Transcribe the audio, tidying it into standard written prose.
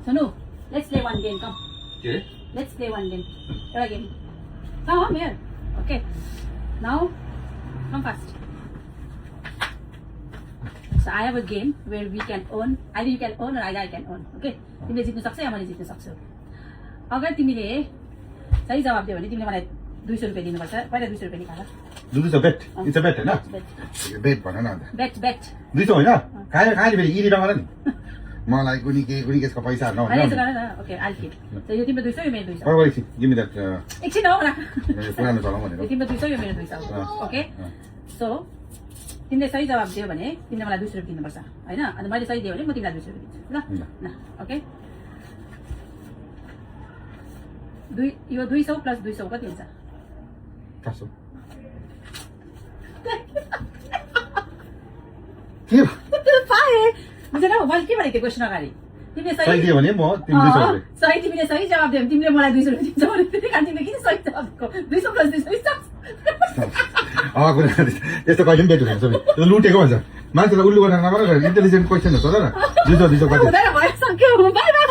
Sonu, let's play one game. Come. Okay. Let's play one game. What game? Come here. Okay. Now, come first. So I have a game where we can own. Either you can own or either I can own. Okay. तिमीले जित्न सक्छौ या मैले जित्न सक्छु. अगर तिमीले सही जवाब दियो भने तिमीले मलाई 200 रुपैयाँ दिनुपर्छ. पहिला 200 रुपैयाँ निकाल. Do this a bet. It's a bet, हैन? Bet भन न अन्त. Bet. 200 हैन? खाए फेरि इरी नगर नि. मलाई कुनी केसको पैसा नहुन. होइन यसो गर न. Okay, I'll keep. So यो तिम्रो 200 यो मेरो 200. Wait, give me that. एकछिन हो न. पुरानो चलाउँ भनेको. यो तिम्रो 200 यो मेरो 200. ओके. सो तिमीले सही जवाब दियो भने तिमीले मलाई 200 रुपैयाँ दिनुपर्छ हैन अनि मैले सही दियो भने म तिमीलाई 200 रुपैयाँ दिन्छु ल ल ओके यो 200 प्लस 200 कति हुन्छ 400 के पाए बुझेन मैले के भनेको क्वेशन अगाडि तिमीले सही दियो भने म तिमीले 200 रुपैयाँ सही तिमीले सही जवाब दियो भने तिमीले मलाई 200 रुपैयाँ दिन्छौ भने तिमीले किन सही जवाब दिएको 200 प्लस 200 त्यस्तो कहिले पनि बेट हुँदैन त्यो लुटेको भन्छ मान्छेलाई उल्लु गर्न नगर इन्टेलिजेन्ट क्वेसन हो सोध न 200 कति हुँदैन भयो सक्यो बाइ बाइ